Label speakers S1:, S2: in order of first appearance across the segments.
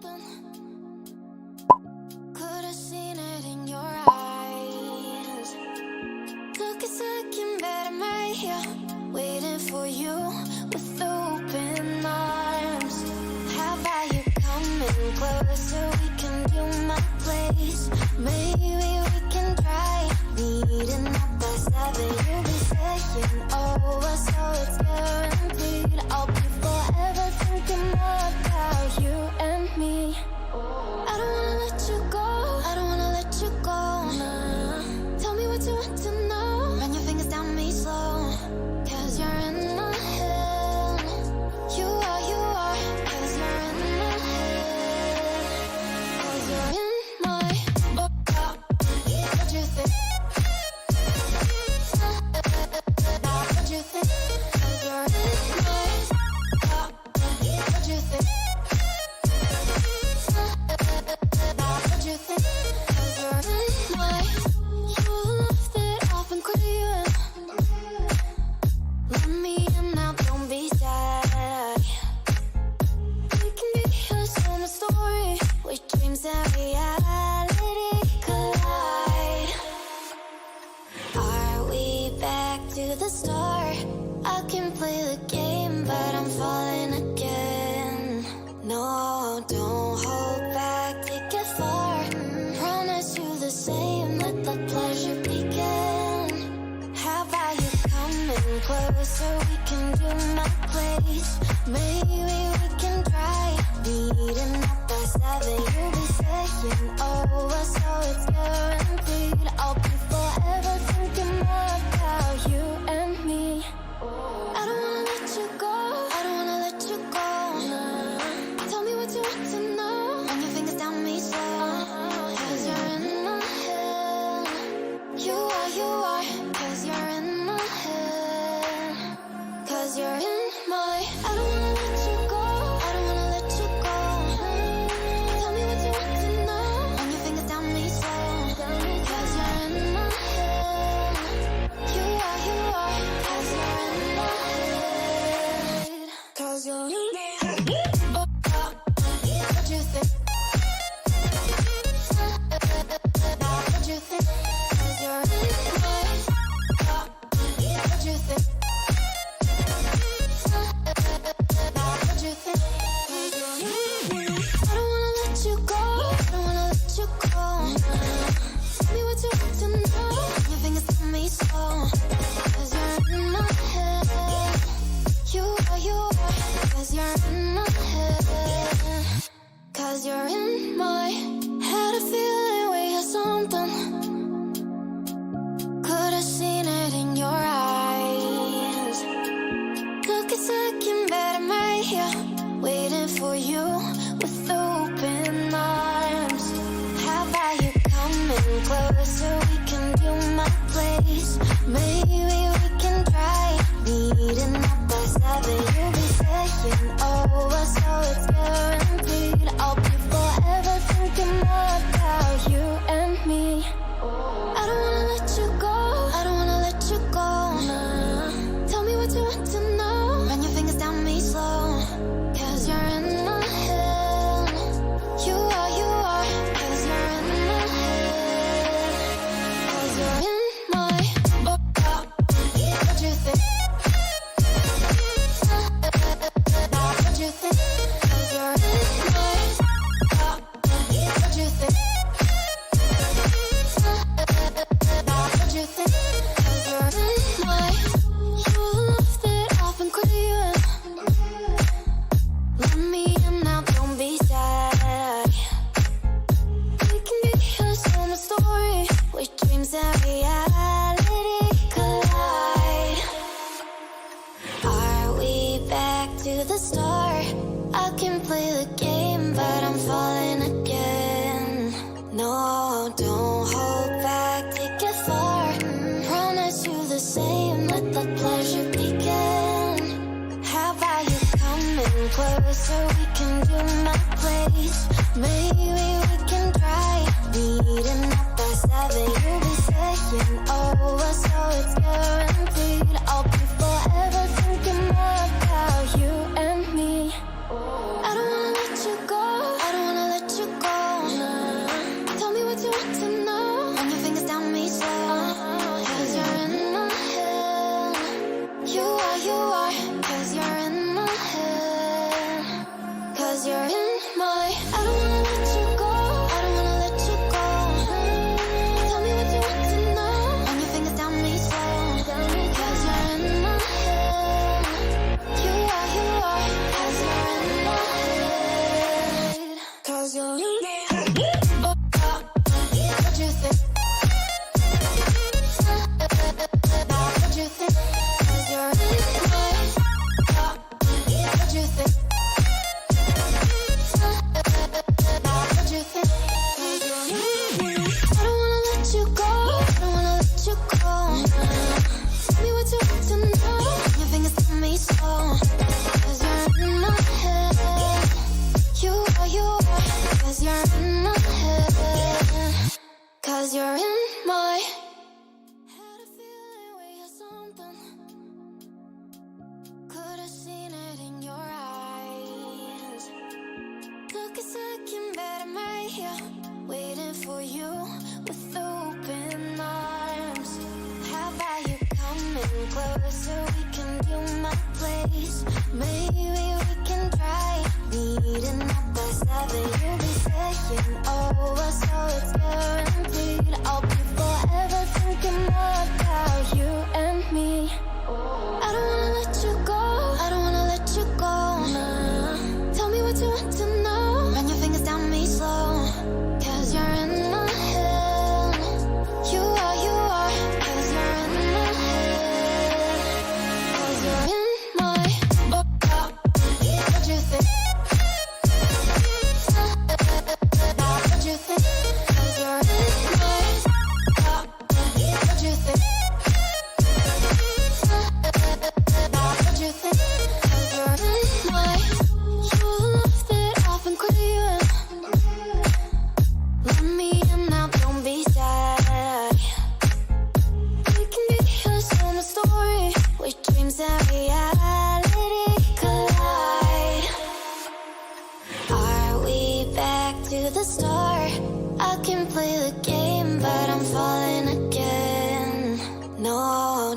S1: something. Could have seen it in your eyes. Took a second, but I'm right here, waiting for you with open arms. How about you coming closer? We can do my place. Maybe we can try meeting up by 7. You'll be saying over, so it's guaranteed. I'll be forever thinking about you and me. I don't wanna let you go. I don't wanna let you go. Nah. Tell me what you want to know. Run your fingers down me slow. 'Cause you're in my head. You are. 'Cause you're in my head. 'Cause you're in my what you think? What you think? 'Cause you're in my what you think? What you think? 'Cause you're in my you left it off and crying. Let me in now, don't be shy. We can be a summer story with dreams and reality collide. Are we back to the start? I can play the game, but I'm falling again. No, don't hold back, take it far. Promise you the same, let the pleasure begin. How about you coming closer? We can do my place. Maybe we can try meeting up by 7. You'll be saying over, so it's guaranteed. I'll be forever thinking about you and me. I don't wanna let you go. I don't wanna let you go. Nah. Tell me what you want to know. Run your fingers down me slow. 'Cause you're in my head. You are. 'Cause you're in my head. 'Cause you're in my I don't wanna let you go. I don't wanna let you go. Tell me what you want to know. Run your fingers down me slow. 'Cause you're in my head. You are. 'Cause you're in my head. 'Cause you're in my head. What you think? What you think? 'Cause you're in my what you think? What you think? 'Cause you're in I don't wanna let you go. I don't wanna let you go. Tell me what you want to know. Your fingers tell me so. 'Cause you're in my head. You are. 'Cause you're in my head. 'Cause you're in my had a feeling we had something. Could have seen it in your eyes. Took a second, but I'm right here, waiting for you with open arms. How about you coming closer? We can do my place. Maybe we can try meeting up by 7. You'll be saying over, so it's guaranteed. I'll be forever thinking about you and me. I don't wanna let you go. I don't wanna let you go. Nah. Tell me what you want to know. Run your fingers down me slow. 'Cause you're in my head. You are. 'Cause you're in my head. 'Cause you're in my what you think? What you think? 'Cause you're in my what you think? What you think? 'Cause you're in my you left it off and crying. Let me in now, don't be shy. We can be a summer story with dreams and reality collide. Are we back to the start? I can play the game, but I'm falling again. No, don't hold back, take it far. Promise you the same, let the pleasure begin. How about you coming closer? We can do my place. Maybe we can try meeting up by 7. You'll be saying over, so it's guaranteed. I'll be forever thinking about you and me. I don't wanna let you go. I don't wanna right here, waiting for you with open arms. How about you coming closer? We can do my place. Maybe we can try meeting up by 7. You'll be saying over, so it's guaranteed. I'll be forever thinking more about you and me. I don't wanna let you go, I don't wanna let you go. Nah. Tell me what you want to know. Run your fingers down me slow, 'cause you're in my head. You are, 'cause you're in my head. 'Cause you're in my what you think? What you think? 'Cause you're in my what you think? What you think? 'Cause you're in my you left it off and clear. Let me in now, don't be shy. We can be a summer story where dreams and reality collide. Are we back to the start? I can play the game, but I'm falling again. No,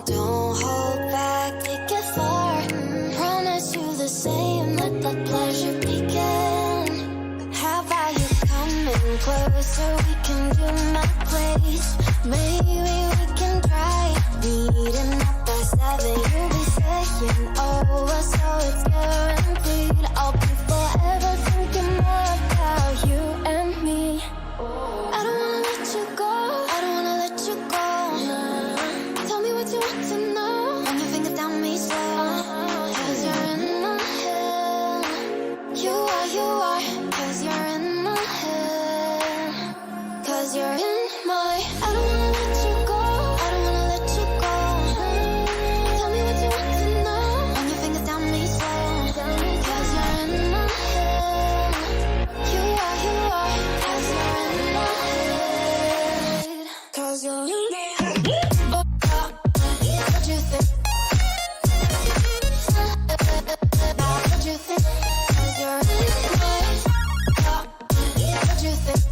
S1: don't hold back, take it far. Promise you the same, let the pleasure begin. How about you coming closer? We can do my place. Maybe we can try meeting up by 7. You'll be saying over, so it's guaranteed. I'll be forever thinking more about you and me. I don't wanna let you go, I don't wanna let you go. Nah. Tell me what you want to know. Run your fingers down me slow, 'cause you're in my head. You are, 'cause you're in my head. 'Cause you're in my I don't wanna let you go, I don't wanna let you go. Tell me what you want to know. Run your fingers down me slow, 'cause you're in my head. You are, 'cause you're in my head. 'Cause you're in my head. What you think? What you think? 'Cause you're in my what you think?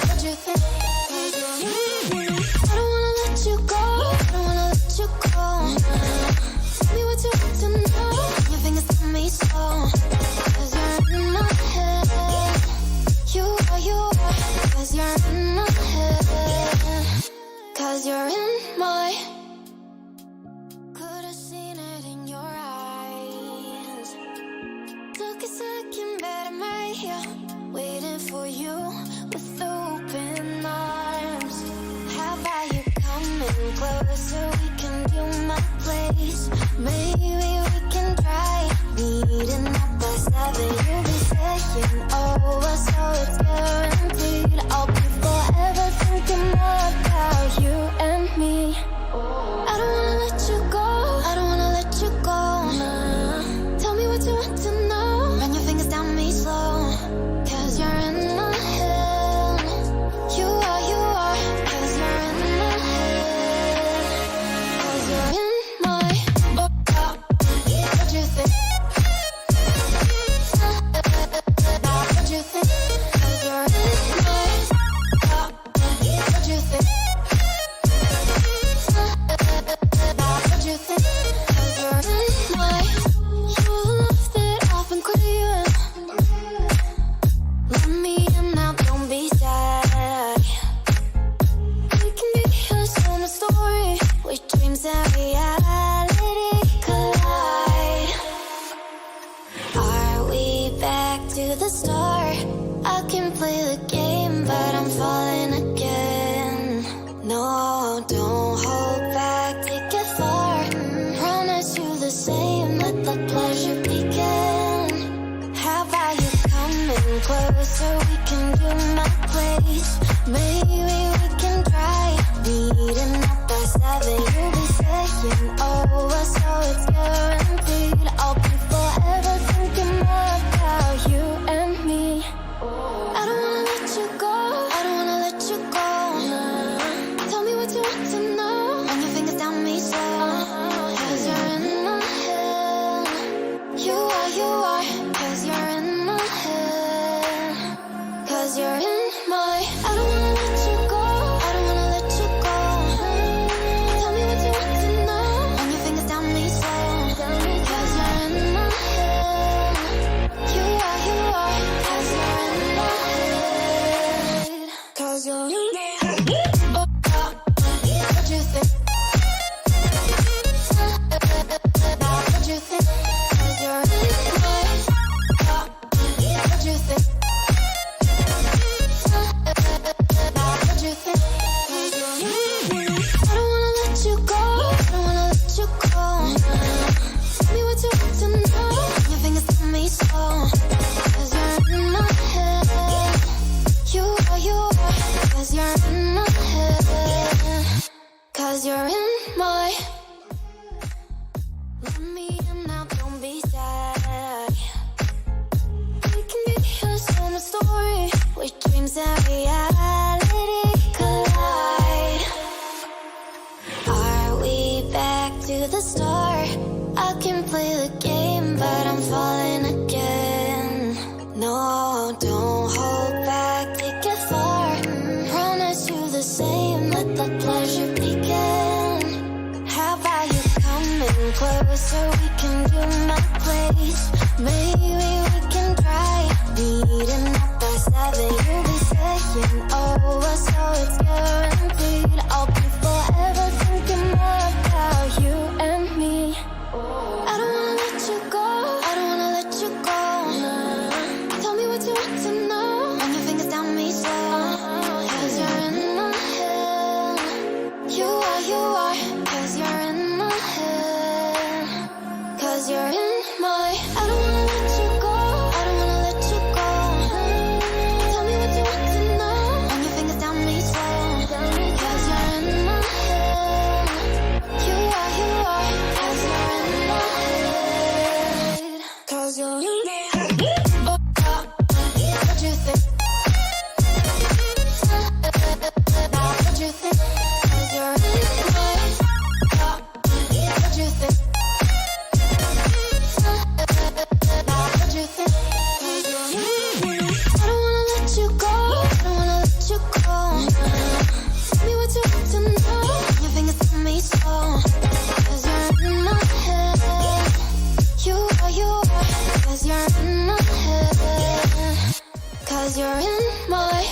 S1: What you think? 'Cause you're in my I don't wanna let you go, I don't wanna let you go. Tell me what you want to know. Your fingers on me slow, 'cause you're in my head. You are, 'cause you're in my head. 'Cause you're in my could've seen it in your eyes. Took a second, but I'm right here, waiting for you with open arms. How about you coming closer? We can do my place. Maybe we can try meeting up by 7. You'll be saying over, so it's guaranteed. I'll be forever thinking more about you and me. I don't wanna let you go, I don't wanna let you go. Nah. Tell me what you want to know. Run your fingers down me slow, 'cause you're in my head. You are, 'cause you're in my head. to the start. I can play the game, but I'm falling again. No, don't hold back, take it far. Promise you the same, let the pleasure begin. How about you coming closer, we can do my place. Maybe we can try meeting up by 7. You'll be saying over, so it's guaranteed. I'll be forever thinking more about you and me. I don't wanna let you go, I don't wanna let you go. Tell me what you want to know. Run your fingers down me slow. Cause you're in my head. You are, cause you're in my head. Cause you're in my, I don't wanna let you go, I don't wanna let you go. Tell me what you want to know. Run your fingers down me slow. Cause you're in my head. You are, cause you're in my head. Cause you're in my head. Oh, what you think? What you think? Cause you're in my head. What you think? What you think? Cause you're in my head. I don't wanna let you go, I don't wanna let you go. Tell me what you want to know. Your fingers on me slow. Cause you're in my head. You are, cause you're in my head. Cause you're in my,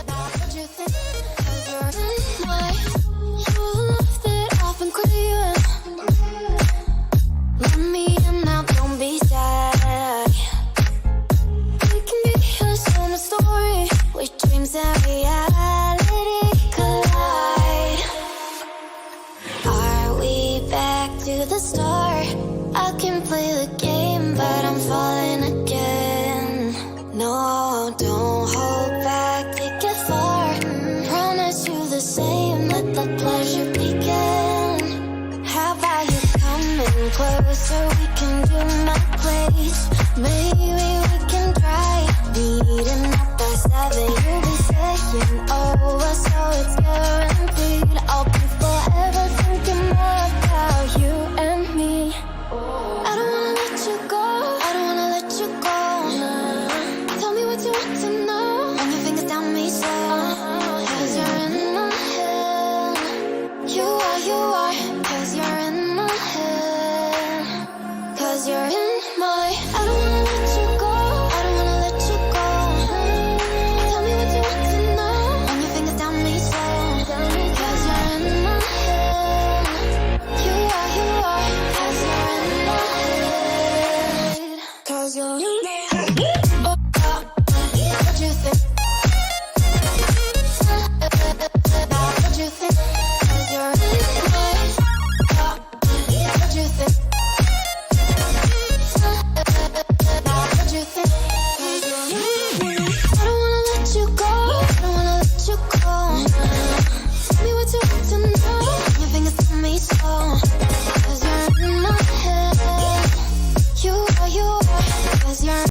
S1: what you think? Cause you're in my, you left it off and craving. Let me in now, don't be sad. We can be a summer story where dreams and reality collide. Are we back to the start? I can play the game, but I'm falling again. No, don't hold back, take it far. Promise you the same, let the pleasure begin. How about you coming closer, we can do my place. Maybe we can try meeting up by 7. You'll be saying over, so it's guaranteed. I'll be forever thinking more about you and me. I don't wanna let you go, I don't wanna let you go. Tell me what you want to know. Run your fingers down me slow. Cause you're in my head. You are, cause you're in my head. Cause you're in my, I don't wanna let you go, I don't wanna let you go. Tell me what you want to know. Run your fingers down me slow. Cause you're in my head. You are, cause you're in my head. Cause you're in my head. Oh, what you think? What you think? Cause you're in my head. What you think? What you think? Cause you're in my head. I don't wanna let you go, I don't wanna let you go. Tell me what you want to know. Your fingers on me slow. Cause you're in my head. You are, cause you're